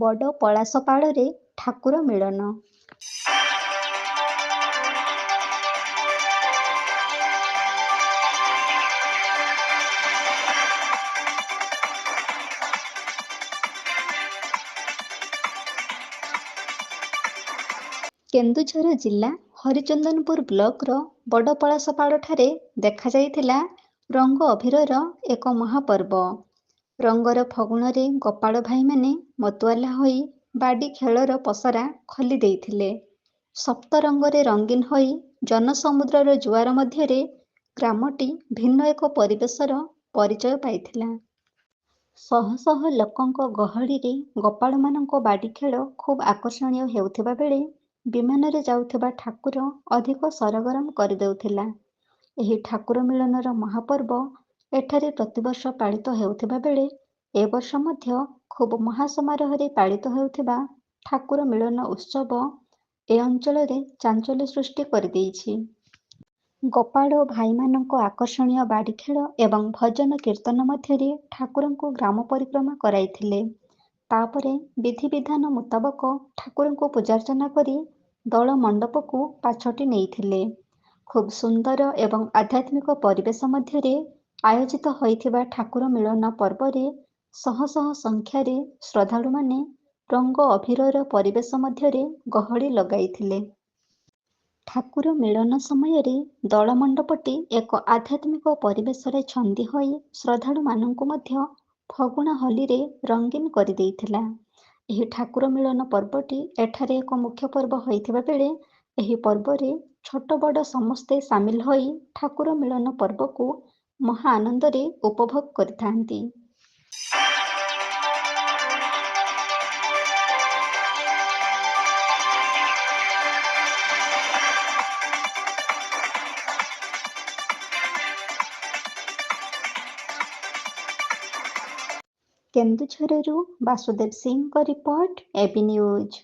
ବଡ଼ ପଳାଶପାଳରେ ଠାକୁର ମିଳନ। କେନ୍ଦୁଝର ଜିଲ୍ଲା ହରିଚନ୍ଦନପୁର ବ୍ଲକର ବଡ଼ ପଳାଶପାଳଠାରେ ଦେଖାଯାଇଥିଲା ରଙ୍ଗ ଅଭିରର ଏକ ମହାପର୍ବ। ରଙ୍ଗର ଫଗୁଣରେ ଗୋପାଳ ଭାଇମାନେ ମତୁଆଲା ହୋଇ ବାଡ଼ି ଖେଳର ପସରା ଖୋଲି ଦେଇଥିଲେ। ସପ୍ତରଙ୍ଗରେ ରଙ୍ଗୀନ ହୋଇ ଜନସମୁଦ୍ରର ଜୁଆର ମଧ୍ୟରେ ଗ୍ରାମଟି ଭିନ୍ନ ଏକ ପରିବେଶର ପରିଚୟ ପାଇଥିଲା। ଶହ ଶହ ଲୋକଙ୍କ ଗହଳିରେ ଗୋପାଳମାନଙ୍କ ବାଡ଼ି ଖେଳ ଖୁବ୍ ଆକର୍ଷଣୀୟ ହେଉଥିବା ବେଳେ ବିମାନରେ ଯାଉଥିବା ଠାକୁର ଅଧିକ ସରଗରମ କରିଦେଉଥିଲା। ଏହି ଠାକୁର ମିଳନର ମହାପର୍ବ ଏଠାରେ ପ୍ରତିବର୍ଷ ପାଳିତ ହେଉଥିବା ବେଳେ ଏ ବର୍ଷ ମଧ୍ୟ ଖୁବ୍ ମହାସମାରୋହରେ ପାଳିତ ହେଉଥିବା ଠାକୁର ମିଳନ ଉତ୍ସବ ଏ ଅଞ୍ଚଳରେ ଚାଞ୍ଚଲ୍ୟ ସୃଷ୍ଟି କରିଦେଇଛି। ଗୋପାଳ ଭାଇମାନଙ୍କ ଆକର୍ଷଣୀୟ ବାଡ଼ି ଖେଳ ଏବଂ ଭଜନ କୀର୍ତ୍ତନ ମଧ୍ୟରେ ଠାକୁରଙ୍କୁ ଗ୍ରାମ ପରିକ୍ରମା କରାଇଥିଲେ। ତାପରେ ବିଧିବିଧାନ ମୁତାବକ ଠାକୁରଙ୍କୁ ପୂଜାର୍ଚ୍ଚନା କରି ଦୋଳ ମଣ୍ଡପକୁ ପାଛୋଟି ନେଇଥିଲେ। ଖୁବ୍ ସୁନ୍ଦର ଏବଂ ଆଧ୍ୟାତ୍ମିକ ପରିବେଶ ମଧ୍ୟରେ ଆୟୋଜିତ ହୋଇଥିବା ଠାକୁର ମିଳନ ପର୍ବରେ ଶହ ଶହ ସଂଖ୍ୟାରେ ଶ୍ରଦ୍ଧାଳୁମାନେ ରଙ୍ଗ ଅଭିରର ପରିବେଶ ମଧ୍ୟରେ ଗହଳି ଲଗାଇଥିଲେ। ଠାକୁର ମିଳନ ସମୟରେ ଦୋଳମଣ୍ଡପଟି ଏକ ଆଧ୍ୟାତ୍ମିକ ପରିବେଶରେ ଛନ୍ଦି ହୋଇ ଶ୍ରଦ୍ଧାଳୁମାନଙ୍କୁ ମଧ୍ୟ ଫଗୁଣ ହୋଲିରେ ରଙ୍ଗୀନ କରିଦେଇଥିଲା। ଏହି ଠାକୁର ମିଳନ ପର୍ବଟି ଏଠାରେ ଏକ ମୁଖ୍ୟ ପର୍ବ ହୋଇଥିବା ବେଳେ ଏହି ପର୍ବରେ ଛୋଟ ବଡ଼ ସମସ୍ତେ ସାମିଲ ହୋଇ ଠାକୁର ମିଳନ ପର୍ବକୁ ମହା ଆନନ୍ଦରେ ଉପଭୋଗ କରିଥାନ୍ତି। କେନ୍ଦୁଝରରୁ ବାସୁଦେବ ସିଂଙ୍କ ରିପୋର୍ଟ, এবি ନ୍ୟୁଜ୍।